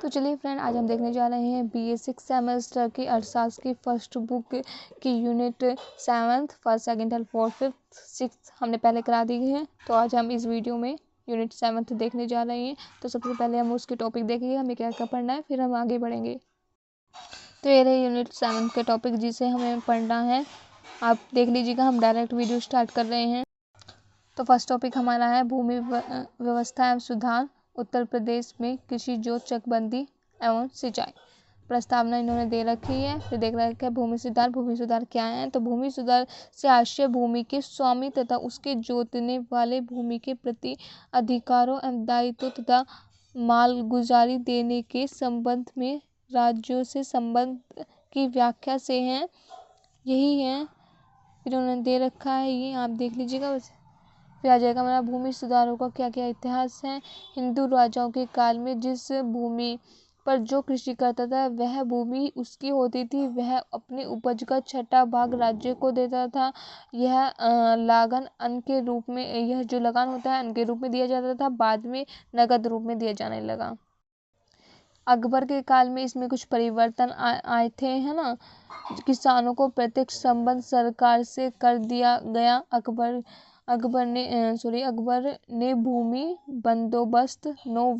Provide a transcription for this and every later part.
तो चलिए फ्रेंड, आज हम देखने जा रहे हैं BA 6 सेमेस्टर की अर्थशास्त्र की फर्स्ट बुक की unit 7 first second third fourth fifth six हमने पहले करा दी है। तो आज हम इस वीडियो में यूनिट 7 देखने जा रहे हैं। तो सबसे पहले हम उसके टॉपिक देखेंगे, हमें क्या क्या पढ़ना है, फिर हम आगे बढ़ेंगे। तो ये रहे यूनिट 7 के टॉपिक जिसे हमें पढ़ना है। आप देख लीजिएगा, हम डायरेक्ट वीडियो स्टार्ट कर रहे हैं। तो फर्स्ट टॉपिक हमारा है भूमि व्यवस्था एवं सुधार उत्तर प्रदेश में कृषि जोत चकबंदी एवं सिंचाई। प्रस्तावना इन्होंने दे रखी है। फिर देख रखा है भूमि सुधार क्या है। तो भूमि सुधार से आशय भूमि के स्वामी तथा उसके जोतने वाले भूमि के प्रति अधिकारों एवं दायित्व तथा मालगुजारी देने के संबंध में राज्यों से संबंध की व्याख्या से है, यही है। फिर उन्होंने दे रखा है, ये आप देख लीजिएगा। फिर आ जाएगा हमारा भूमि सुधारों का क्या क्या इतिहास है। हिंदू राजाओं के काल में जिस भूमि पर जो कृषि करता था वह भूमि उसकी होती थी, वह अपनी उपज का छठा भाग राज्य को देता था। यह लागन अन्न के रूप में, यह जो लगान होता है अन्न के रूप में दिया जाता था, बाद में नगद रूप में दिया जाने लगा। अकबर के काल में इसमें कुछ परिवर्तन आए थे, है ना। किसानों को प्रत्यक्ष संबंध सरकार से कर दिया गया। अकबर ने भूमि बंदोबस्त 9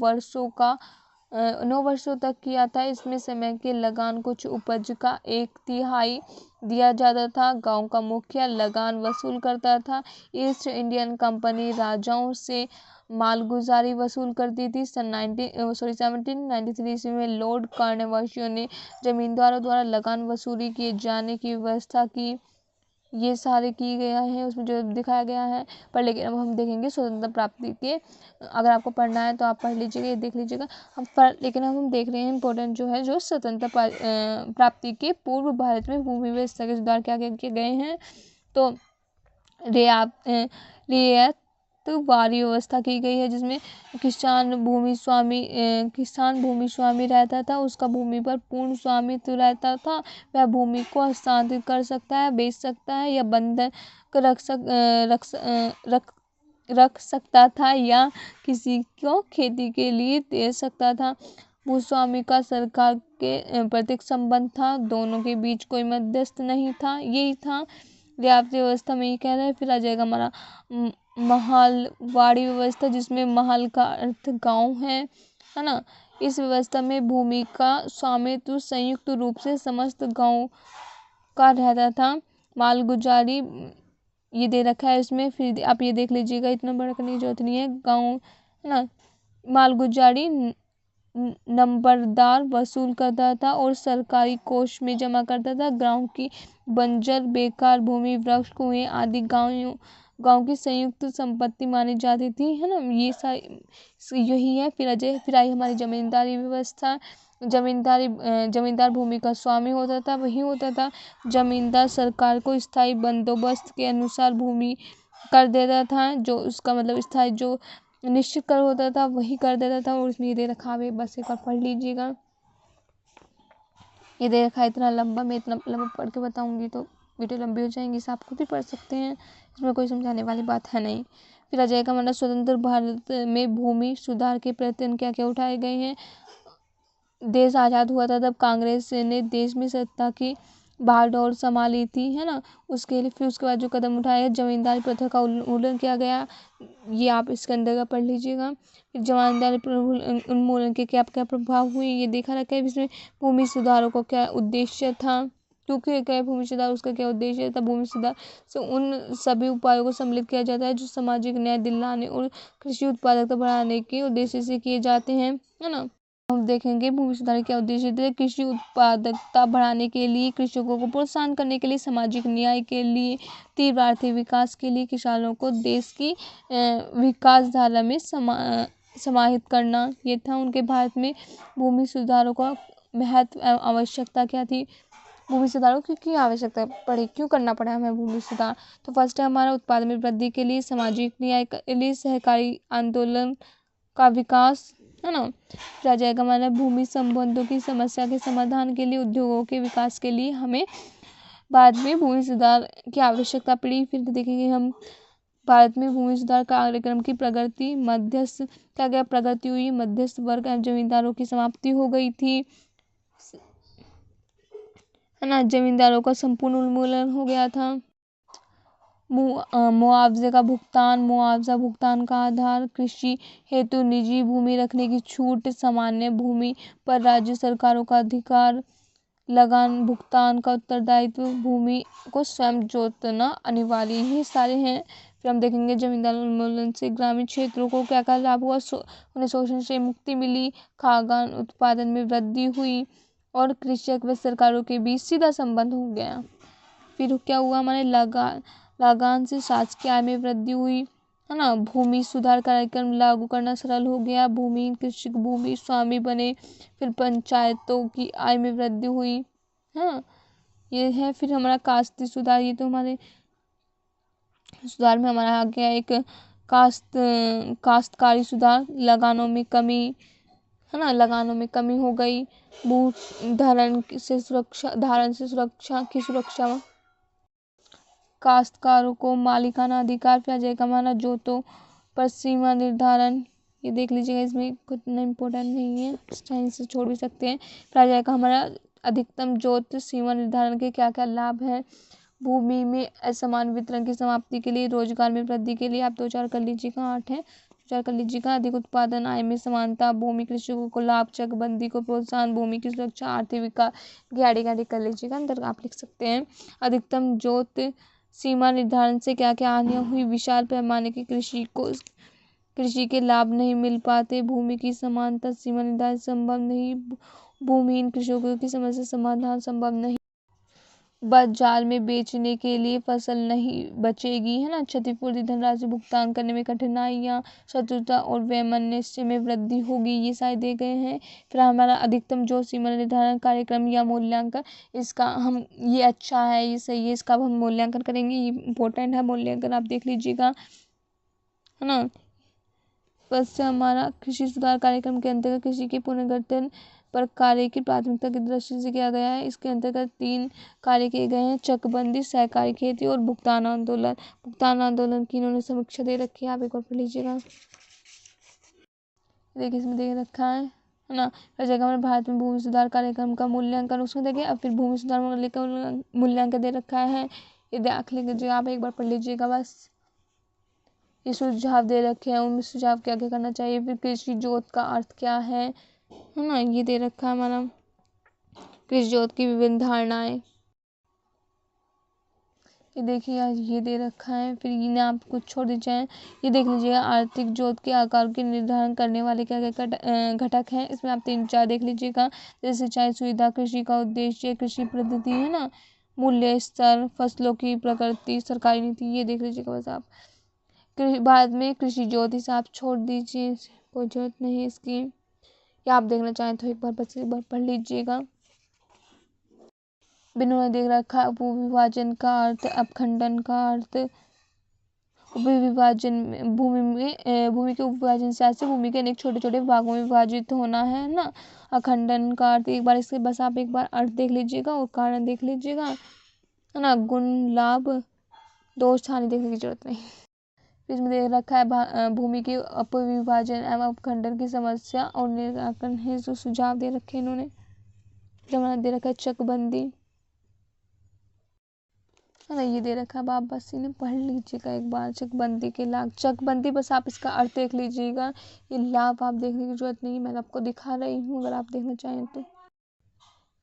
वर्षों तक किया था। इसमें समय के लगान कुछ उपज का 1/3 दिया जाता था। गांव का मुखिया लगान वसूल करता था। ईस्ट इंडियन कंपनी राजाओं से मालगुजारी वसूल करती थी। 1793 ईस्वी में लॉर्ड कॉर्नवालिस ने जमींदारों द्वारा लगान वसूली किए जाने की व्यवस्था की। ये सारे किए गया है उसमें जो दिखाया गया है। पर लेकिन अब हम देखेंगे स्वतंत्रता प्राप्ति के, अगर आपको पढ़ना है तो आप पढ़ लीजिएगा, ये देख लीजिएगा। लेकिन हम देख रहे हैं इम्पोर्टेंट जो है, जो स्वतंत्रता प्राप्ति के पूर्व भारत में भूमि व्यवस्था के सुधार क्या क्या किए गए हैं। तो रियायत वारी व्यवस्था की गई है, जिसमें किसान भूमि स्वामी रहता था, उसका भूमि पर पूर्ण स्वामित्व रहता था। वह भूमि को हस्तांतरित कर सकता है, बेच सकता है या बंधक रख सकता था या किसी को खेती के लिए दे सकता था। भूस्वामी का सरकार के प्रत्यक्ष संबंध था, दोनों के बीच कोई मध्यस्थ नहीं था, यही था रियायत व्यवस्था में, ये कह रहे हैं। फिर आ जाएगा हमारा महलवाड़ी व्यवस्था, जिसमें महल का अर्थ गांव है ना। इस व्यवस्था में भूमि का स्वामित्व संयुक्त रूप से समस्त गांव का रहता था। मालगुजारी ये दे रखा है इसमें, फिर आप ये देख लीजिएगा, इतना बड़ा करने की जरूरत नहीं है। गांव है ना, मालगुजारी नंबरदार वसूल करता था और सरकारी कोष में जमा करता था। गांव की बंजर बेकार भूमि, वृक्ष, कुएं आदि गांव की संयुक्त संपत्ति मानी जाती थी, है ना। ये सारी यही है। फिर आई हमारी जमींदारी व्यवस्था। जमींदार भूमि का स्वामी होता था, वही होता था। जमींदार सरकार को स्थायी बंदोबस्त के अनुसार भूमि कर देता था, जो उसका मतलब स्थायी जो निश्चित कर होता था वही कर देता था। और उसमें ये दे रखा है, बस एक बार पढ़ लीजिएगा। ये दे रखा है, इतना लंबा, मैं इतना लंबा पढ़ के बताऊंगी तो वीडियो लंबी हो जाएंगी, इसे आप खुद भी पढ़ सकते हैं, इसमें कोई समझाने वाली बात है नहीं। फिर आ जाएगा हमारा स्वतंत्र भारत में भूमि सुधार के प्रयत्न क्या क्या उठाए गए हैं। देश आज़ाद हुआ था तब कांग्रेस ने देश में सत्ता की बागडोर संभाली थी, है ना। उसके लिए फिर उसके बाद जो कदम उठाए, जमींदारी प्रथा का उन्मूलन किया गया, ये आप इसके अंदर का पढ़ लीजिएगा। फिर जमींदारी उन्मूलन के क्या क्या प्रभाव हुए, ये देखा रखा है। इसमें भूमि सुधारों का क्या उद्देश्य था, क्योंकि क्या भूमि सुधार, उसका क्या उद्देश्य था। भूमि सुधार से उन सभी उपायों को सम्मिलित किया जाता है जो सामाजिक न्याय दिलाने और कृषि उत्पादकता बढ़ाने के उद्देश्य से किए जाते हैं, है ना। हम देखेंगे भूमि सुधार क्या उद्देश्य थे। कृषि उत्पादकता बढ़ाने के लिए, कृषकों को प्रोत्साहन करने के लिए, सामाजिक न्याय के लिए, तीव्र आर्थिक विकास के लिए, किसानों को देश की विकास धारा में समाहित करना, ये था उनके भारत में भूमि सुधारों का महत्व एवं आवश्यकता क्या थी। भूमि सुधारों की आवश्यकता पड़ी, क्यों करना पड़ा हमें भूमि सुधार। तो फर्स्ट है हमारा उत्पादन में वृद्धि के लिए, सामाजिक न्याय के लिए, सहकारी आंदोलन का विकास, है ना। फिर आ जाएगा हमारा भूमि संबंधों की समस्या के समाधान के लिए, उद्योगों के विकास के लिए हमें बाद में भूमि सुधार की आवश्यकता पड़ी। फिर देखेंगे हम भारत में भूमि सुधार कार्यक्रम की प्रगति मध्यस्थ क्या क्या प्रगति हुई, मध्यस्थ वर्ग एवं जमींदारों की समाप्ति हो गई थी, है ना, जमींदारों का संपूर्ण उन्मूलन हो गया था। मुआवजे का भुगतान, मुआवजा भुगतान का आधार, कृषि हेतु निजी भूमि रखने की छूट, सामान्य भूमि पर राज्य सरकारों का अधिकार, लगान भुगतान का उत्तरदायित्व, भूमि को स्वयं जोतना अनिवार्य, ये सारे हैं। फिर हम देखेंगे जमींदार उन्मूलन से ग्रामीण क्षेत्रों को क्या क्या लाभ हुआ, उन्हें शोषण से मुक्ति मिली, खाद्यान्न उत्पादन में वृद्धि हुई और कृषक व सरकारों के बीच सीधा संबंध हो गया। फिर क्या हुआ, हमारे लगान से शासकीय आय में वृद्धि हुई, है ना, भूमि सुधार कार्यक्रम लागू करना सरल हो गया, भूमिहीन कृषक भूमि स्वामी बने, फिर पंचायतों की आय में वृद्धि हुई। हाँ, ये है। फिर हमारा कास्ती सुधार, ये तो हमारे सुधार में हमारा आ गया एक काश्तकारी सुधार, लगानों में कमी, है ना, लगानों में कमी हो गई, भू धारण से सुरक्षा की सुरक्षा, काश्तकारों को मालिकाना अधिकार, फिर आ जाएगा हमारा जोतों पर सीमा निर्धारण, ये देख लीजिएगा, इसमें कुछ इम्पोर्टेंट नहीं है, टाइम से छोड़ भी सकते हैं। फिर आ जाएगा हमारा अधिकतम जोत सीमा निर्धारण के क्या क्या लाभ हैं, भूमि में असमान वितरण की समाप्ति के लिए, रोजगार में वृद्धि के लिए, आप 2-4 कर लीजिएगा, 8 है, 4 कर लीजिएगा, अधिक उत्पादन, आय में समानता, भूमि कृषकों को लाभ, चकबंदी को प्रोत्साहन, भूमि की सुरक्षा, आर्थिक विकास, गाड़ी कर लीजिएगा, अंदर आप लिख सकते हैं। अधिकतम जोत सीमा निर्धारण से क्या क्या हानियां हुई, विशाल पैमाने की कृषि के लाभ नहीं मिल पाते, भूमि की समानता सीमा निर्धारण संभव नहीं, भूमिहीन कृषकों की समस्या समाधान संभव नहीं, बाजार में बेचने के लिए फसल नहीं बचेगी, है ना, क्षतिपूर्ति धनराशि भुगतान करने में कठिनाइयाँ, शत्रुता और वैमनस्य में वृद्धि होगी, ये सारे दे गए हैं। फिर हमारा अधिकतम जो सीमा निर्धारण कार्यक्रम या मूल्यांकन, इसका हम ये अच्छा है, ये सही है, इसका हम मूल्यांकन करेंगे, ये इम्पोर्टेंट है मूल्यांकन, आप देख लीजिएगा, है ना। बस हमारा कृषि सुधार कार्यक्रम के अंतर्गत कृषि के पुनर्गठन पर कार्य की प्राथमिकता की दृष्टि से किया गया है। इसके अंतर्गत 3 कार्य किए गए हैं, चकबंदी, सहकारी खेती और भुगतान आंदोलन। भुगतान आंदोलन की इन्होंने समीक्षा दे रखी है, आप एक बार पढ़ लीजिएगा, देखिए इसमें दे रखा है ना। हर जगह हमारे भारत में भूमि सुधार कार्यक्रम का मूल्यांकन, उसमें देखिए अब फिर भूमि सुधार मूल्यांकन दे रखा है, ये देख लीजिए, आप एक बार पढ़ लीजिएगा बस। ये सुझाव दे रखे हैं, उनमें सुझाव क्या क्या करना चाहिए, फिर कृषि जोत का अर्थ क्या है ना, ये दे रखा है हमारा, कृषि जोत की विभिन्न धारणाएं, ये देखिए यार, ये दे रखा है। फिर इन्हें आप कुछ छोड़ दीजिए, ये देख लीजिएगा, आर्थिक जोत के आकार के निर्धारण करने वाले क्या क्या घटक हैं, इसमें आप 3-4 देख लीजिएगा, जैसे सिंचाई सुविधा, कृषि का उद्देश्य, कृषि पद्धति, है ना, मूल्य स्तर, फसलों की प्रकृति, सरकारी नीति, ये देख लीजिएगा बस आप। भारत में कृषि ज्योति से आप छोड़ दीजिए, कोई जरूरत नहीं है इसकी, या आप देखना चाहें तो एक बार पढ़ लीजिएगा। बिन्होंने देख रखा है विभाजन का अर्थ, अपखंडन का अर्थ, विभाजन भूमि के उपविभाजन से भूमि के अनेक छोटे छोटे भागों में विभाजित होना है ना। अखंडन का अर्थ, एक बार इसके बस आप एक बार अर्थ देख लीजिएगा और कारण देख लीजिएगा, है ना, गुण लाभ दोष हानि देखने की जरूरत नहीं। इसमें दे रखा है भूमि के अपविभाजन एवं अपखंडन की समस्या और निराकरण है, जो सुझाव दे रखे हैं इन्होंने। जमानत दे रखा है चकबंदी, है ना, ये दे रखा है, आप बस इन्हें पढ़ लीजिएगा एक बार, चकबंदी के लाभ, चकबंदी बस आप इसका अर्थ देख लीजिएगा, ये लाभ आप देखने की जरूरत नहीं, मैं आपको दिखा रही हूँ, अगर आप देखना चाहें तो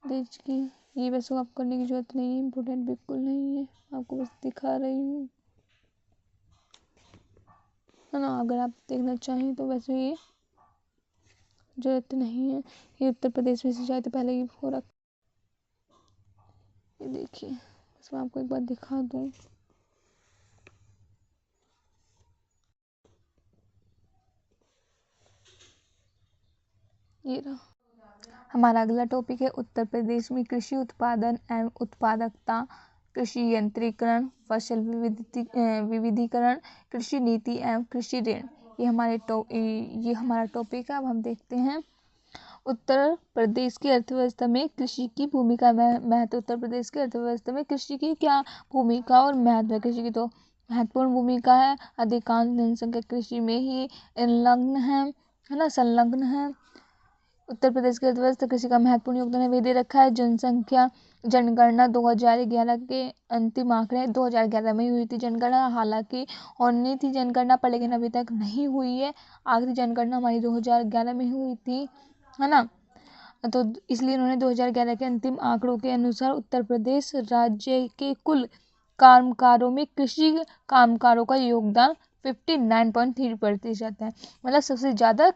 देखिए, ये वैसे आप करने की जरूरत नहीं है, इम्पोर्टेंट बिल्कुल नहीं है, आपको बस दिखा रही हूँ, है ना, अगर आप देखना चाहें तो वैसे ये जरूरत नहीं है, ये उत्तर प्रदेश में सिंचाई तो पहले ही हो रखा, ये देखिए, बस मैं आपको एक बार दिखा दूँ, ये रहा। हमारा अगला टॉपिक है उत्तर प्रदेश में कृषि उत्पादन एवं उत्पादकता, कृषि यंत्रीकरण, फसल विविधीकरण, कृषि नीति एवं कृषि ऋण, ये हमारा टॉपिक है। अब हम देखते हैं उत्तर प्रदेश की अर्थव्यवस्था में कृषि की भूमिका महत्व। उत्तर प्रदेश की अर्थव्यवस्था में कृषि की क्या भूमिका और महत्व है, कृषि की तो महत्वपूर्ण भूमिका है। अधिकांश जनसंख्या कृषि में ही संलग्न है ना, संलग्न है। उत्तर प्रदेश की अर्थव्यवस्था कृषि का महत्वपूर्ण योगदान है, वे दे रखा है। जनसंख्या जनगणना 2011 के अंतिम आंकड़े 2011 में ही हुई थी जनगणना, हालांकि होनी थी जनगणना पर, लेकिन अभी तक नहीं हुई है। आखिरी जनगणना हमारी 2011 में हुई थी, है ना। तो इसलिए उन्होंने 2011 के अंतिम आंकड़ों के अनुसार उत्तर प्रदेश राज्य के कुल कामगारों में कृषि कामगारों का योगदान 59.3% है। मतलब सबसे ज़्यादा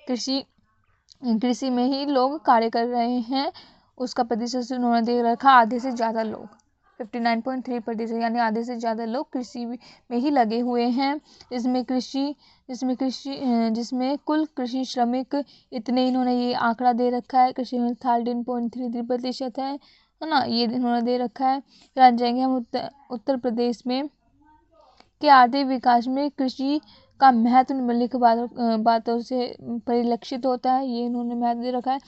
कृषि में ही लोग कार्य कर रहे हैं, उसका प्रतिशत उन्होंने दे रखा आधे से ज़्यादा लोग, 59.3%, यानी आधे से ज़्यादा लोग कृषि में ही लगे हुए हैं। जिसमें कुल कृषि श्रमिक इतने इन्होंने ये आंकड़ा दे रखा है, कृषि में 13.33% है ना, ये इन्होंने दे रखा है। फिर आ जाएंगे हम उत्तर प्रदेश में के आर्थिक विकास में कृषि का महत्व निम्नलिखित बातों से परिलक्षित होता है, ये इन्होंने महत्व दे रखा है।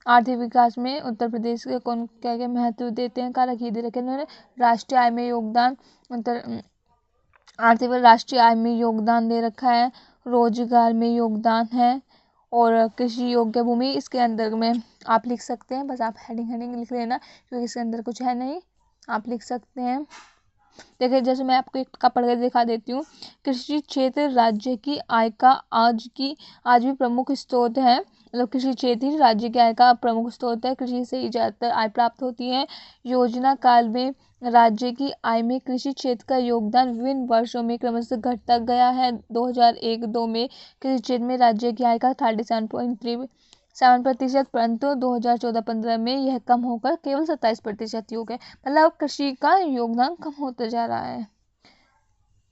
आर्थिक विकास में उत्तर प्रदेश के कौन क्या क्या महत्व देते हैं, कारक ये दे रखे इन्होंने। राष्ट्रीय आय में योगदान, राष्ट्रीय आय में योगदान दे रखा है, रोजगार में योगदान है, और कृषि योग्य भूमि इसके अंदर में आप लिख सकते हैं, बस आप हेडिंग लिख लेना क्योंकि इसके अंदर कुछ है नहीं, आप लिख सकते हैं। देखिए जैसे मैं आपको एक का पढ़ के दिखा देती हूँ। कृषि क्षेत्र राज्य की आय का आज भी प्रमुख स्रोत है, मतलब कृषि क्षेत्र ही राज्य की आय का प्रमुख स्रोत है, कृषि से ही ज़्यादातर आय प्राप्त होती है। योजना काल में राज्य की आय में कृषि क्षेत्र का योगदान विभिन्न वर्षों में क्रमशः घटता गया है। 2001-2 में कृषि क्षेत्र में राज्य की आय का 37.37%, परंतु 2014-15 में यह कम होकर केवल 27% हो गए। मतलब कृषि का योगदान कम होता जा रहा है।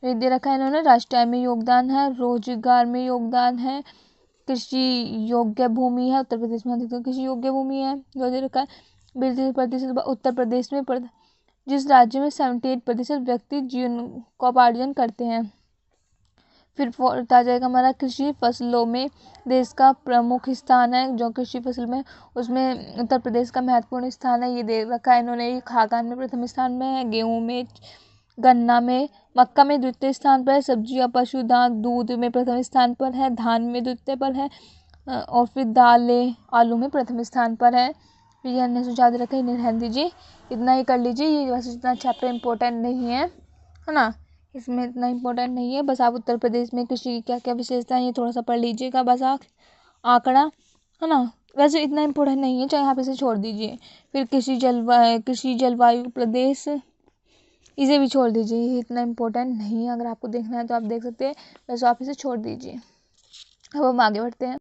ये दे रखा है इन्होंने, राष्ट्रीय आय में योगदान है, रोजगार में योगदान है, कृषि योग्य भूमि है, उत्तर प्रदेश में अधिकतम कृषि योग्य भूमि है, जो दे रखा है। 20% उत्तर प्रदेश में जिस राज्य में 78% व्यक्ति जीवनोपार्जन करते हैं। फिर आ जाएगा हमारा कृषि फसलों में देश का प्रमुख स्थान है, जो कृषि फसल में उसमें उत्तर प्रदेश का महत्वपूर्ण स्थान है, ये दे रखा है इन्होंने। ये खाद्यान्न में प्रथम स्थान में है, गेहूं में, गन्ना में, मक्का में द्वितीय स्थान पर है, सब्जियां पशुधन दूध में प्रथम स्थान पर है, धान में द्वितीय पर है, और फिर दालें आलू में प्रथम स्थान पर है। फिर ये अन्य सुझाव दे रखा है, इन्हें रहने दीजिए, इतना ही कर लीजिए। ये वैसे इतना चैप्टर इम्पोर्टेंट नहीं है ना, इसमें इतना इम्पोर्टेंट नहीं है, बस आप उत्तर प्रदेश में कृषि की क्या क्या विशेषता है ये थोड़ा सा पढ़ लीजिएगा, बस आंकड़ा, है ना। वैसे इतना इम्पोर्टेंट नहीं है, चाहे आप इसे छोड़ दीजिए। फिर कृषि जलवायु प्रदेश, इसे भी छोड़ दीजिए, ये इतना इम्पोर्टेंट नहीं है, अगर आपको देखना है तो आप देख सकते हैं, वैसे आप इसे छोड़ दीजिए। अब हम आगे बढ़ते हैं।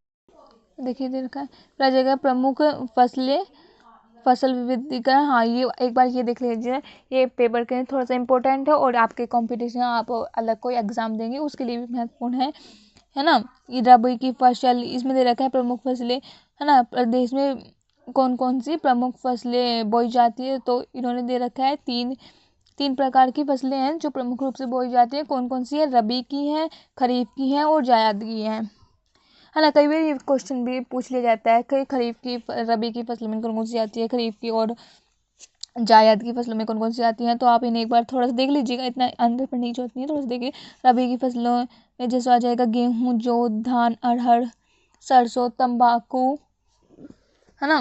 देखिए दे रखा है राज्य का प्रमुख फसल विविधीकरण। हाँ, ये एक बार ये देख लीजिए, ये पेपर के लिए थोड़ा सा इम्पोर्टेंट है, और आपके कंपटीशन आप अलग कोई एग्जाम देंगे उसके लिए भी महत्वपूर्ण है ना। ये रबी की फसल, इसमें दे रखा है प्रमुख फसलें, है ना, प्रदेश में कौन कौन सी प्रमुख फसलें बोई जाती है, तो इन्होंने दे रखा है तीन प्रकार की फसलें हैं जो प्रमुख रूप से बोई जाती है। कौन कौन सी है, रबी की है, खरीफ की है, और जायद की है ना। कई बार ये क्वेश्चन भी पूछ लिया जाता है कि रबी की फसल में कौन कौन सी आती है, खरीफ की और जायद की फसलों में कौन कौन सी आती हैं, तो आप इन्हें एक बार थोड़ा सा देख लीजिएगा, इतना अंदर पढ़ने की जरूरत नहीं है, थोड़ा सा देखिए। रबी की फसलों में जैसे आ जाएगा गेहूँ, जौ, धान, अरहर, सरसों, तंबाकू, है ना।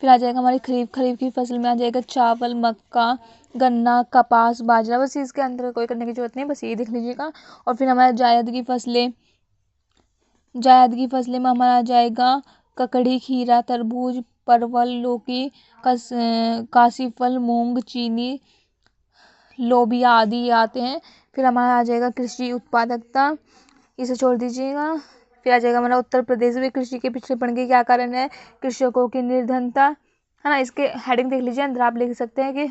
फिर आ जाएगा हमारी खरीफ की फसल में आ जाएगा चावल, मक्का, गन्ना, कपास, बाजरा, बस इसके अंदर कोई करने की जरूरत नहीं, बस ये देख लीजिएगा। और फिर हमारा जायद की फसलें में हमारा आ जाएगा ककड़ी, खीरा, तरबूज, परवल, लौकी, काशीफल, मूंग, चीनी, लोबिया आदि आते हैं। फिर हमारा आ जाएगा कृषि उत्पादकता, इसे छोड़ दीजिएगा। फिर आ जाएगा हमारा उत्तर प्रदेश में कृषि के पिछड़ेपन के क्या कारण है, कृषकों की निर्धनता, है ना, इसके हेडिंग देख लीजिए, अंदर आप लिख सकते हैं कि।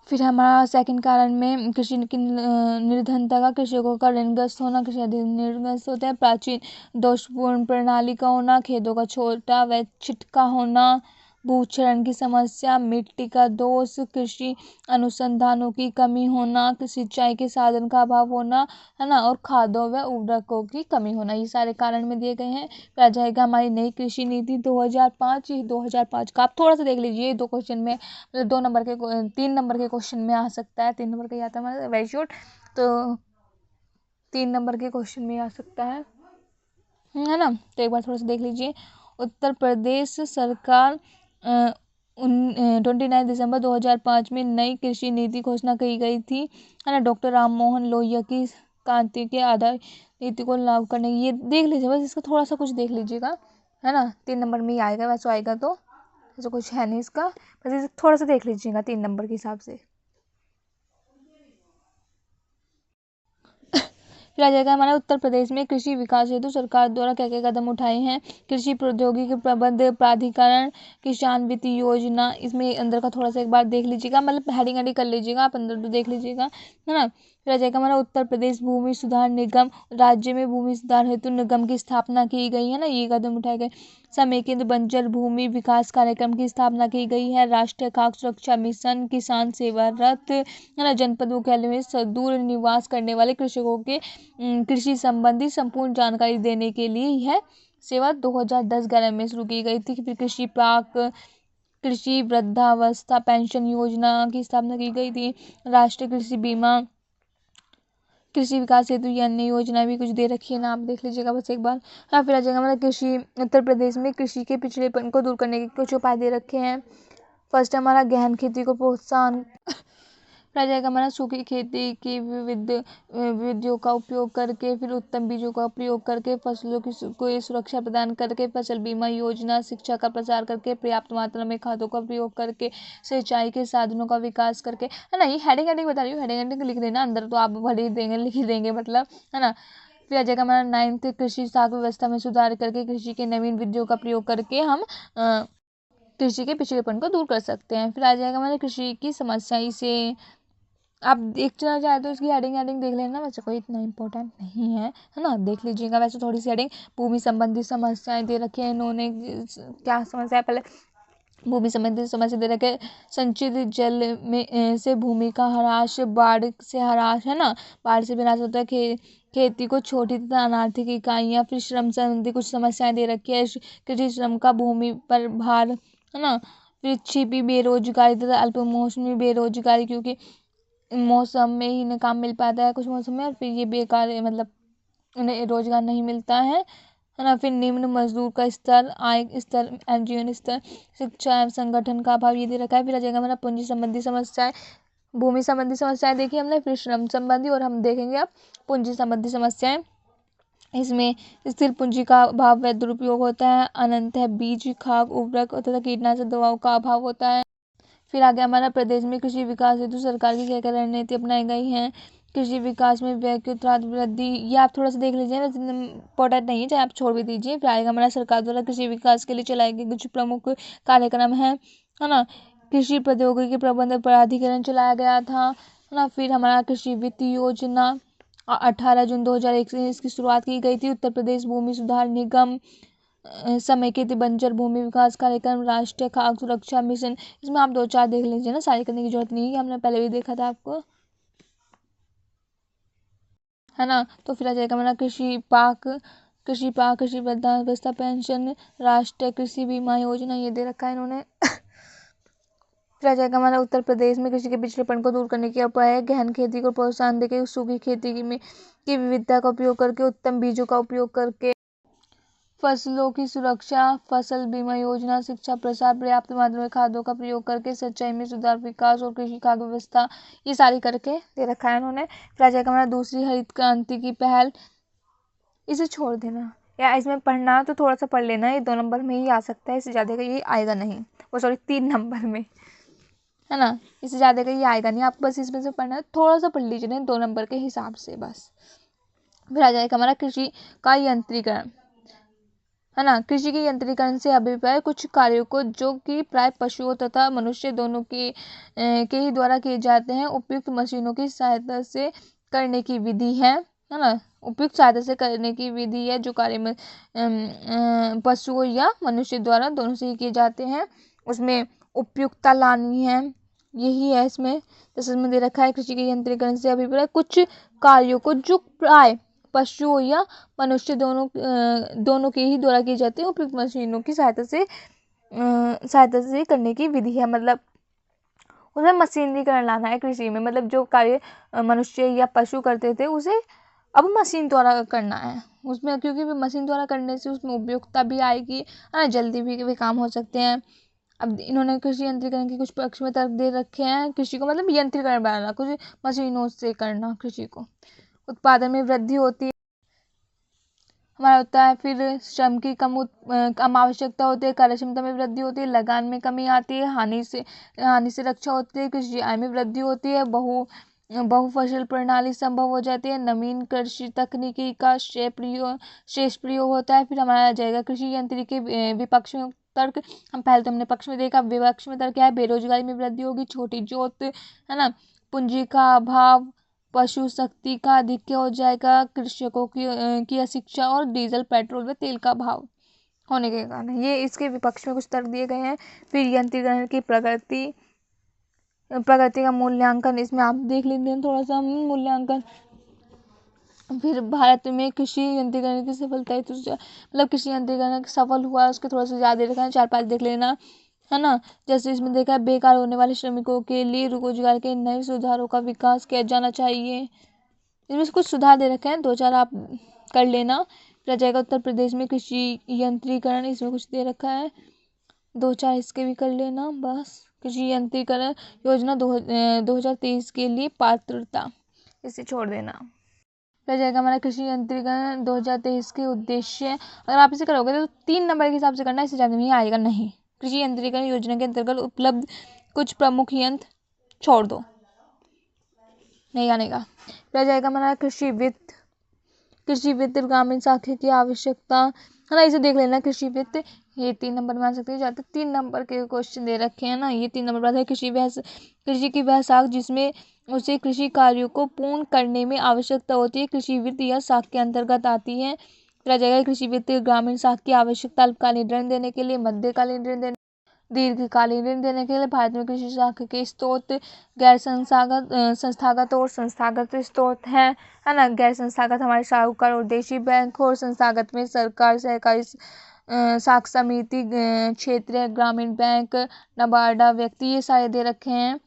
फिर हमारा सेकंड कारण में कृषि की निर्धनता का, कृषकों का ऋणग्रस्त होना, कृषि अधिक ऋणग्रस्त होता है, प्राचीन दोषपूर्ण प्रणाली का होना, खेतों का छोटा व छिटका होना, भूक्षरण की समस्या, मिट्टी का दोष, कृषि अनुसंधानों की कमी होना, सिंचाई के साधन का अभाव होना, है ना, और खादों व उर्वरकों की कमी होना, ये सारे कारण में दिए गए हैं। फिर आ जाएगा हमारी नई कृषि नीति 2005। 2005 का आप थोड़ा सा देख लीजिए, 2 क्वेश्चन में मतलब 2 नंबर के 3 नंबर के क्वेश्चन में आ सकता है, 3 नंबर का ही आता है हमारा वेरी शॉर्ट, तो 3 नंबर के क्वेश्चन में आ सकता है ना। तो एक बार थोड़ा सा देख लीजिए। उत्तर प्रदेश सरकार 29 दिसंबर 2005 में नई कृषि नीति घोषणा की गई थी, है ना। डॉक्टर राम मोहन लोहिया की क्रांति के आधार नीति को लागू करने, ये देख लीजिए बस, इसका थोड़ा सा कुछ देख लीजिएगा, है ना। 3 नंबर में ही आएगा, वैसे आएगा तो ऐसा कुछ है नहीं इसका, बस इसे थोड़ा सा देख लीजिएगा 3 नंबर के हिसाब से। फिर आ जाएगा हमारा उत्तर प्रदेश में कृषि विकास हेतु सरकार द्वारा क्या क्या कदम उठाए हैं। कृषि प्रौद्योगिकी प्रबंध प्राधिकरण, किसान वित्त योजना, इसमें अंदर का थोड़ा सा एक बार देख लीजिएगा, मतलब हेडिंग हेडिंग कर लीजिएगा, आप अंदर तो देख लीजिएगा, है ना। फिर आ जाएगा हमारा उत्तर प्रदेश भूमि सुधार निगम, राज्य में भूमि सुधार हेतु निगम की स्थापना की गई है ना, ये कदम उठाए गए। समेकित बंजर भूमि विकास कार्यक्रम की स्थापना की गई है। राष्ट्रीय खाद्य सुरक्षा मिशन, किसान सेवा रथ, है ना। जनपद मुख्यालय में सुदूर निवास करने वाले कृषकों के कृषि संबंधी संपूर्ण जानकारी देने के लिए यह सेवा 2010-11 में शुरू की गई थी। फिर कृषि पाक, कृषि वृद्धावस्था पेंशन योजना की स्थापना की गई थी। राष्ट्रीय कृषि बीमा, कृषि विकास हेतु ये अन्य योजना भी कुछ दे रखी है ना, आप देख लीजिएगा बस एक बार। हाँ, फिर आ जाएगा हमारा कृषि, उत्तर प्रदेश में कृषि के पिछड़ेपन को दूर करने के कुछ उपाय दे रखे हैं। फर्स्ट हमारा गहन खेती को प्रोत्साहन, रह जाएगा हमारा सूखी खेती की विधियों का उपयोग करके, फिर उत्तम बीजों का उपयोग करके, फसलों की को सुरक्षा प्रदान करके, फसल बीमा योजना, शिक्षा का प्रसार करके, पर्याप्त मात्रा में खादों का प्रयोग करके, सिंचाई के साधनों का विकास करके, है ना। ये हेडिंग हेडिंग बता रही हूँ, हेडिंग हेडिंग लिख देना, अंदर तो आप भर ही देंगे, लिख ही देंगे मतलब, है ना। फिर आ जाएगा हमारा 9th, कृषि साख व्यवस्था में सुधार करके, कृषि के नवीन विधियों का प्रयोग करके हम कृषि के पिछड़ेपन को दूर कर सकते हैं। फिर आ जाएगा हमारे कृषि की समस्या, इसे आप देखना चाहे तो इसकी हेडिंग हेडिंग देख लेना, वैसे कोई इतना इंपॉर्टेंट नहीं है ना, देख लीजिएगा। वैसे थोड़ी सी हेडिंग, भूमि संबंधी समस्याएं दे रखी है इन्होंने, क्या समस्या है पहले, भूमि संबंधी समस्या दे रखे, संचित जल में से भूमि का ह्रास, बाढ़ से ह्रास, है ना, बाढ़ से भी ह्रास होता है, खेती को छोटी तथा अनार्थिक इकाइयाँ, फिर श्रम संबंधी कुछ समस्याएं दे रखी है, कृषि श्रम का भूमि पर भार, है ना। फिर छिपी बेरोजगारी तथा अल्प मौसमी बेरोजगारी, क्योंकि मौसम में ही इन्हें काम मिल पाता है कुछ मौसम में, और फिर ये बेकार है, मतलब उन्हें रोजगार नहीं मिलता है ना। फिर निम्न मजदूर का स्तर, आय स्तर, जीवन स्तर, शिक्षा एवं संगठन का अभाव, ये दे रखा है। फिर आ जाएगा हमारा पूंजी संबंधी समस्याएं, भूमि संबंधी समस्याएं देखी हमने, फिर श्रम संबंधी, और हम देखेंगे अब पूंजी संबंधी समस्याएं। इसमें स्थिर पूंजी का अभाव व दुरुपयोग होता है, अनंत है बीज, खाद, उर्वरक तथा कीटनाशक दवाओं का अभाव होता है। फिर आगे हमारा प्रदेश में कृषि विकास हेतु सरकार की क्या क्या रणनीति अपनाई गई हैं। कृषि विकास में व्यय की उत्पाद वृद्धि, ये आप थोड़ा सा देख लीजिए, वैसे इम्पोर्टेंट नहीं है, चाहे आप छोड़ भी दीजिए। फिर आएगा हमारा सरकार द्वारा कृषि विकास के लिए चलाए गए कुछ प्रमुख कार्यक्रम है ना। कृषि प्रौद्योगिकी प्रबंधन प्राधिकरण चलाया गया था, है ना। फिर हमारा कृषि वित्त योजना 18 जून 2001 से इसकी शुरुआत की गई थी। उत्तर प्रदेश भूमि सुधार निगम, समेकित बंजर भूमि विकास कार्यक्रम, राष्ट्रीय खाद्य सुरक्षा मिशन, इसमें आप 2-4 देख लीजिए ना, सारी करने की जरूरत नहीं है, हमने पहले भी देखा था आपको, है ना। तो फिर आ जाएगा हमारा कृषि पाक, कृषि वृद्धावस्था पेंशन, राष्ट्रीय कृषि बीमा योजना, ये दे रखा है इन्होंने। फिर आ जाएगा हमारा उत्तर प्रदेश में कृषि के पिछड़ेपन को दूर करने के उपाय है, गहन खेती को प्रोत्साहन देकर, सूखी खेती में की विविधता का उपयोग करके, उत्तम बीजों का उपयोग करके, फसलों की सुरक्षा, फसल बीमा योजना, शिक्षा प्रसार, पर्याप्त मात्रा में खादों का प्रयोग करके, सिंचाई में सुधार, विकास और कृषि खाद्य व्यवस्था, ये सारी करके दे रखा है उन्होंने। फिर आ जाएगा हमारा दूसरी हरित क्रांति की पहल, इसे छोड़ देना, या इसमें पढ़ना तो थोड़ा सा पढ़ लेना, ये 2 नंबर में ही आ सकता है, इससे ज़्यादा का ये आएगा नहीं, वो सॉरी 3 नंबर में, है ना। इससे ज़्यादा का ये आएगा नहीं, आपको बस इसमें से पढ़ना है, थोड़ा सा पढ़ लीजिए 2 नंबर के हिसाब से बस। फिर आ जाएगा हमारा कृषि का यंत्रीकरण, है ना। कृषि के यंत्रीकरण से अभिप्राय कुछ कार्यों को जो कि प्राय पशुओं तथा मनुष्य दोनों के ही द्वारा किए जाते हैं, उपयुक्त मशीनों की सहायता से करने की विधि है ना। उपयुक्त सहायता से करने की विधि है जो कार्य में पशुओं या मनुष्य द्वारा दोनों से ही किए जाते हैं। उसमें उपयुक्तता लानी है, यही है इसमें। जैसे इसमें दे रखा है कृषि के यंत्रीकरण से अभिप्राय कुछ कार्यों को जो प्राय पशु या मनुष्य दोनों के ही द्वारा किए जाते हैं उपयुक्त मशीनों की सहायता से करने की विधि है। मतलब उसमें मशीनीकरण लाना है कृषि में, मतलब जो कार्य मनुष्य या पशु करते थे उसे अब मशीन द्वारा करना है उसमें, क्योंकि मशीन द्वारा करने से उसमें उपयोगिता भी आएगी, जल्दी भी काम हो सकते हैं। अब इन्होंने कृषि यंत्रीकरण के कुछ पक्ष में तर्क दे रखे हैं। कृषि को मतलब यंत्रीकरण बनाना, कुछ मशीनों से करना कृषि को। उत्पादन में वृद्धि होती है हमारा होता है, फिर श्रम की कम आवश्यकता होती है, कार्य क्षमता में वृद्धि होती है, लगान में कमी आती है, हानि से रक्षा होती है, कृषि आय में वृद्धि होती है, बहुफसल प्रणाली संभव हो जाती है, नवीन कृषि तकनीकी का श्रेष्ठ प्रयोग होता है। फिर हमारा आ जाएगा कृषि यंत्र के विपक्ष में तर्क। हम पहले तो हमने पक्ष में देखा, विपक्ष में तर्क क्या है, बेरोजगारी में वृद्धि होगी, छोटी जोत है ना, पूंजी का अभाव, पशु शक्ति का अधिक्य हो जाएगा, कृषकों की अशिक्षा और डीजल पेट्रोल व तेल का भाव होने के कारण, ये इसके विपक्ष में कुछ तर्क दिए गए हैं। फिर यंत्रीकरण की प्रगति का मूल्यांकन, इसमें आप देख लीजिए थोड़ा सा मूल्यांकन। फिर भारत में कृषि यंत्रीकरण की सफलता है, तो मतलब कृषि यंत्रीकरण सफल हुआ उसके थोड़ा सा ज़्यादा देखा है, 4-5 देख लेना है ना। जैसे इसमें देखा है, बेकार होने वाले श्रमिकों के लिए रोजगार के नए सुधारों का विकास किया जाना चाहिए। इसमें से कुछ सुधार दे रखे हैं, 2-4 आप कर लेना। फिर जाएगा उत्तर प्रदेश में कृषि यंत्रीकरण, इसमें कुछ दे रखा है, 2-4 इसके भी कर लेना बस। कृषि यंत्रीकरण योजना 2023 के लिए पात्रता, इसे छोड़ देना। रह जाएगा हमारा कृषि यंत्रीकरण 2023 के उद्देश्य। अगर आप इसे करोगे तो 3 नंबर के हिसाब से करना, इससे ज़्यादा नहीं आएगा नहीं। कृषि यंत्रीकरण योजना के अंतर्गत उपलब्ध कुछ प्रमुख यंत्र छोड़ दो, नहीं आने का। रह जाएगा हमारा कृषि वित्त ग्रामीण साखी की आवश्यकता है ना, इसे देख लेना। कृषि वित्त ये 3 नंबर में आ सकते हैं, जाते 3 नंबर के क्वेश्चन दे रखे हैं ना, ये 3 नंबर बाद है कृषि की वह साख जिसमें उसे कृषि कार्यों को पूर्ण करने में आवश्यकता होती है, कृषि वित्त यह साख के अंतर्गत आती है। रह जाएगा कृषि वित्त ग्रामीण साख की आवश्यकता अल्पकालीन ऋण देने के लिए, मध्यकालीन ऋण देने, दीर्घकालीन ऋण देने के लिए। भारत में कृषि शाखा के स्रोत गैर संस्थागत और संस्थागत स्रोत हैं, है ना। गैर संस्थागत हमारे साहूकार और देशी बैंक, और संस्थागत में सरकार, सहकारी साख समिति, क्षेत्रीय ग्रामीण बैंक, नबार्डा, व्यक्ति, ये सारे दे रखे हैं।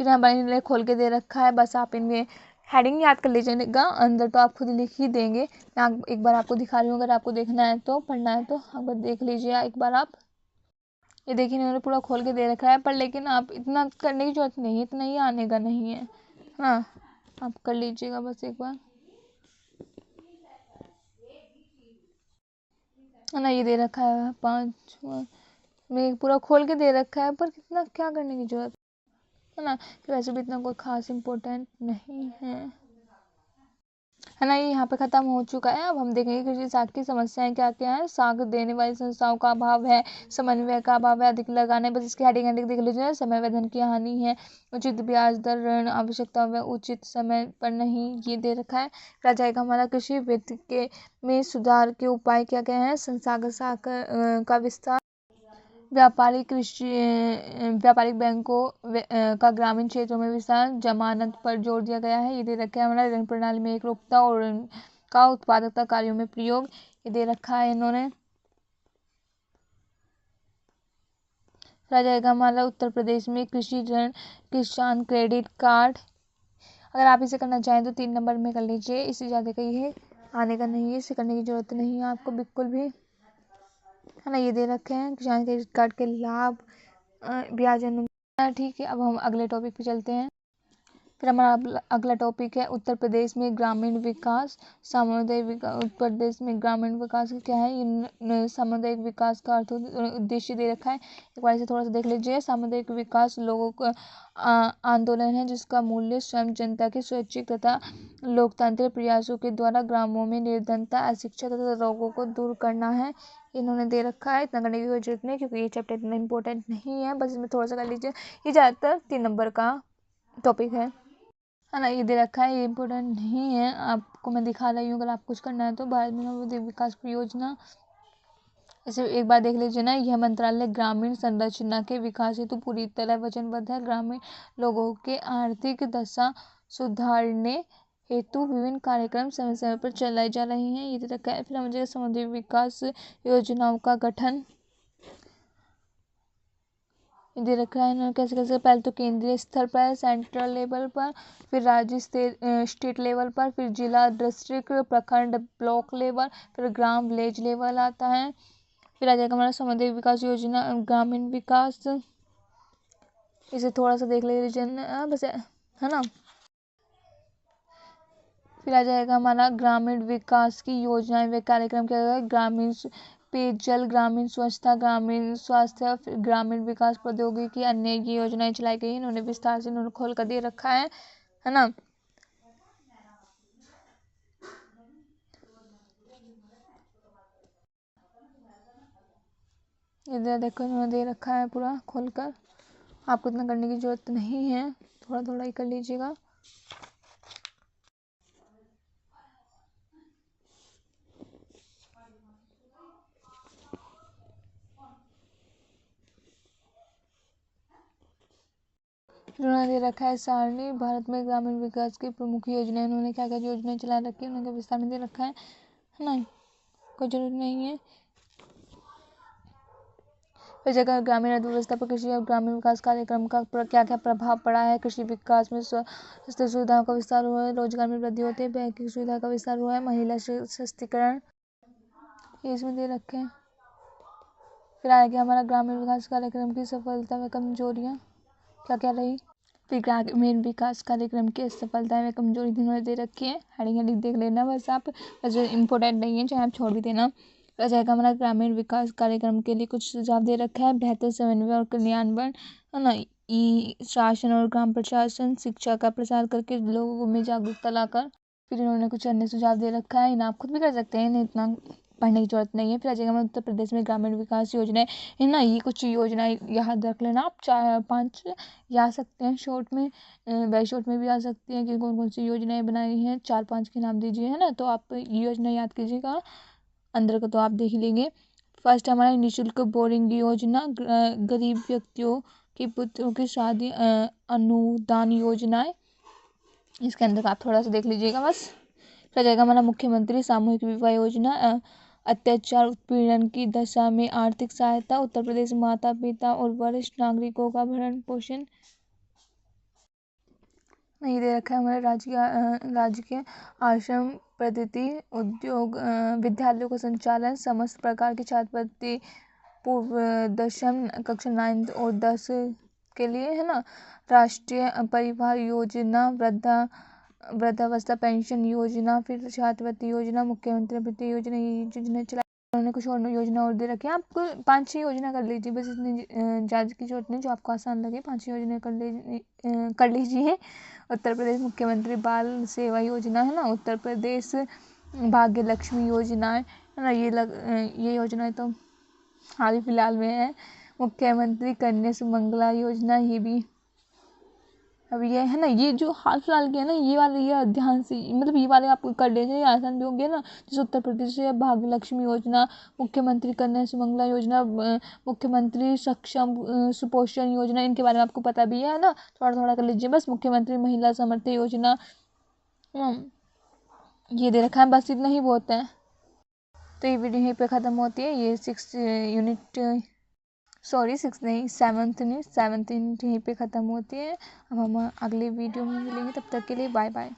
फिर हमारे खोल के दे रखा है, बस आप इनमें हेडिंग याद कर लीजिएगा, अंदर तो आप खुद लिख ही देंगे। मैं एक बार आपको दिखा रही हूँ, अगर आपको देखना है तो, पढ़ना है तो एक बार देख लीजिए एक बार आप। ये देखिए इन्होंने पूरा खोल के दे रखा है, पर लेकिन आप इतना करने की जरूरत नहीं है, इतना ही आने का नहीं है, हाँ आप कर लीजिएगा बस एक बार, है ना। ये दे रखा है 5 में पूरा खोल के दे रखा है, पर कितना क्या करने की जरूरत है ना, वैसे भी इतना कोई खास इम्पोर्टेंट नहीं है ना। ये यहाँ पे खत्म हो चुका है। अब हम देखेंगे कृषि साख की समस्याएं क्या क्या है। साख देने वाली संस्थाओं का अभाव है, समन्वय का अभाव है, अधिक लगाने, बस इसकी हेडिंग देख लीजिए। समय व धन की हानि है, उचित ब्याज दर, ऋण आवश्यकता व उचित समय पर नहीं, ये दे रखा है। रह जाएगा हमारा कृषि वित्त के में सुधार के उपाय क्या क्या है। संस्थागत साख का विस्तार, व्यापारिक बैंकों का ग्रामीण क्षेत्रों में विस्तार, जमानत पर जोर दिया गया है, ये दे रखा है। हमारा ऋण प्रणाली में एकरूपता और ऋण का उत्पादकता कार्यों में प्रयोग, ये दे रखा है इन्होंने। रह जाएगा हमारा उत्तर प्रदेश में कृषि ऋण, किसान क्रेडिट कार्ड, अगर आप इसे करना चाहें तो 3 नंबर में कर लीजिए, इससे ज़्यादा कहीं है आने का नहीं है, इसे करने की ज़रूरत नहीं है आपको बिल्कुल भी, है ना। ये दे रखे हैं किसान क्रेडिट कार्ड के लाभ, ब्याज अनुमान। ठीक है, अब हम अगले टॉपिक पे चलते हैं। फिर हमारा अगला टॉपिक है उत्तर प्रदेश में ग्रामीण विकास, सामुदायिक विकास। उत्तर प्रदेश में ग्रामीण विकास क्या है, सामुदायिक विकास का अर्थ उद्देश्य दे रखा है, एक बार इसे थोड़ा सा देख लीजिए। सामुदायिक विकास लोगों का आंदोलन है जिसका मूल्य स्वयं जनता के स्वैच्छिक तथा लोकतांत्रिक प्रयासों के द्वारा ग्रामों में निर्धनता, अशिक्षा तथा रोगों को दूर करना है, इन्होंने दे रखा है। इतना करने की कोई जरूरत नहीं, क्योंकि ये चैप्टर इतना इंपॉर्टेंट नहीं है, बस इसमें थोड़ा सा कर लीजिए। ये ज़्यादातर 3 नंबर का टॉपिक है ना। ये दे रखा है, ये इम्पोर्टेंट नहीं है, आपको मैं दिखा रही हूँ, अगर आप कुछ करना है तो। भारत में नवोदय विकास परियोजना, इसे एक बार देख लीजिए ना। यह मंत्रालय ग्रामीण संरचना के विकास हेतु पूरी तरह वचनबद्ध है। ग्रामीण लोगों के आर्थिक दशा सुधारने हेतु विभिन्न कार्यक्रम समय समय पर चलाए जा रहे हैं। ये रखा है। फिर हमें समुद्री विकास योजनाओं का गठन दे रखा है ना, कैसे कैसे। पहले तो केंद्रीय स्तर पर, सेंट्रल लेवल पर, फिर राज्य स्टेट लेवल पर, फिर जिला, डिस्ट्रिक्ट, प्रखंड, ब्लॉक लेवल, फिर ग्राम विलेज लेवल आता है। फिर आ जाएगा हमारा समुद्री विकास योजना, ग्रामीण विकास। इसे थोड़ा सा देख लीजिए बस, है ना। फिर आ जाएगा हमारा ग्रामीण विकास की योजनाएं व कार्यक्रम क्या है। ग्रामीण पेयजल, ग्रामीण स्वच्छता, ग्रामीण स्वास्थ्य, ग्रामीण विकास प्रौद्योगिकी, अन्य ये योजनाएं चलाई गई। इन्होंने विस्तार से इन्होंने खोल कर दे रखा है ना। इधर देखो इन्होंने दे रखा है पूरा खोलकर, आपको इतना करने की जरूरत नहीं है, थोड़ा थोड़ा ही कर लीजिएगा। उन्होंने दे रखा है सारणी, भारत में ग्रामीण विकास की प्रमुख योजना। इन्होंने क्या क्या योजनाएं चला रखी है उनके विस्तार में दे रखा है ना, कोई जरूरत नहीं है। फिर जगह ग्रामीण अर्थव्यवस्था पर कृषि और ग्रामीण विकास कार्यक्रम का क्या क्या प्रभाव पड़ा है। कृषि विकास में स्वास्थ्य सुविधाओं का विस्तार हुआ है, रोजगार में वृद्धि होती है, बैंकिंग सुविधा का विस्तार हुआ है, महिला सशक्तिकरण, ये इसमें दे रखे हैं। फिर आएगा हमारा ग्रामीण विकास कार्यक्रम की सफलता व कमजोरियाँ क्या क्या रही। फिर ग्रामीण विकास कार्यक्रम की सफलता व कमजोरी इन्होंने दे रखी है। हेडिंग देख लेना बस आप, वैसे इम्पोर्टेंट नहीं है, चाहे आप छोड़ भी देना। फिर जाएगा हमारा ग्रामीण विकास कार्यक्रम के लिए कुछ सुझाव दे रखा है। बेहतर समन्वय और क्रियान्वयन, है ना, ई शासन और ग्राम प्रशासन, शिक्षा का प्रसार करके लोगों में जागरूकता लाकर। फिर इन्होंने कुछ अन्य सुझाव दे रखा है, इन्हें आप खुद भी कर सकते हैं, इन्हें इतना पढ़ने की जरूरत नहीं है। फिर आ जाएगा हमारे उत्तर प्रदेश में ग्रामीण विकास योजनाएं, है ना। ये कुछ योजनाएं याद रख लेना आप, 4-5 या आ सकते हैं शॉर्ट में, वही शॉर्ट में भी आ सकती हैं कि कौन कौन सी योजनाएं बनाई हैं। 4-5 के नाम दीजिए, है ना, तो आप ये योजना याद कीजिएगा, अंदर का तो आप देख लेंगे। फर्स्ट हमारा निःशुल्क बोरिंग योजना, गरीब व्यक्तियों के पुत्रों की शादी अनुदान योजनाएं, इसके अंदर का आप थोड़ा सा देख लीजिएगा बस। फिर जाएगा हमारा मुख्यमंत्री सामूहिक विवाह योजना, अत्याचार उत्पीड़न की दशा में आर्थिक सहायता, उत्तर प्रदेश माता पिता और वरिष्ठ नागरिकों का भरण पोषण नहीं दे रखा है। हमारे राजकीय आश्रम पद्धति, उद्योग, विद्यालयों का संचालन, समस्त प्रकार की छात्रवृत्ति पूर्व दशम कक्षा 9 और 10 के लिए, है ना। राष्ट्रीय परिवार योजना, वृद्धावस्था पेंशन योजना, फिर छात्रवृत्ति योजना, मुख्यमंत्री वृत्ति योजना, ये योजना चला। उन्होंने कुछ और योजना और दे रखी है, आपको 5-6 योजना कर लीजिए बस, इतनी ज़्यादा की जरूरत नहीं, जो आपको आसान लगे 5 योजना कर लीजिए। उत्तर प्रदेश मुख्यमंत्री बाल सेवा योजना, है ना। उत्तर प्रदेश भाग्य लक्ष्मी योजनाएं, है ना, ये योजनाएं तो हाल ही फिलहाल में है। मुख्यमंत्री कन्या सुमंगला योजना, ये भी अब ये है ना, ये जो हाल फिलहाल के है ना, ये वाले ये ध्यान से, मतलब ये वाले आप कर लीजिए, आसान भी होंगे ना। जैसे उत्तर प्रदेश से भाग्य लक्ष्मी योजना, मुख्यमंत्री कन्या सुमंगला योजना, मुख्यमंत्री सक्षम सुपोषण योजना, इनके बारे में आपको पता भी है ना, थोड़ा थोड़ा कर लीजिए बस। मुख्यमंत्री महिला समर्थन योजना, ये दे रखा है, बस इतना ही बहुत है। तो ये वीडियो यहीं पे ख़त्म होती है। ये 6 यूनिट, सॉरी 6 नहीं, 7th यूनिट यहीं पे ख़त्म होती है। अब हम अगले वीडियो में मिलेंगे, तब तक के लिए बाय बाय।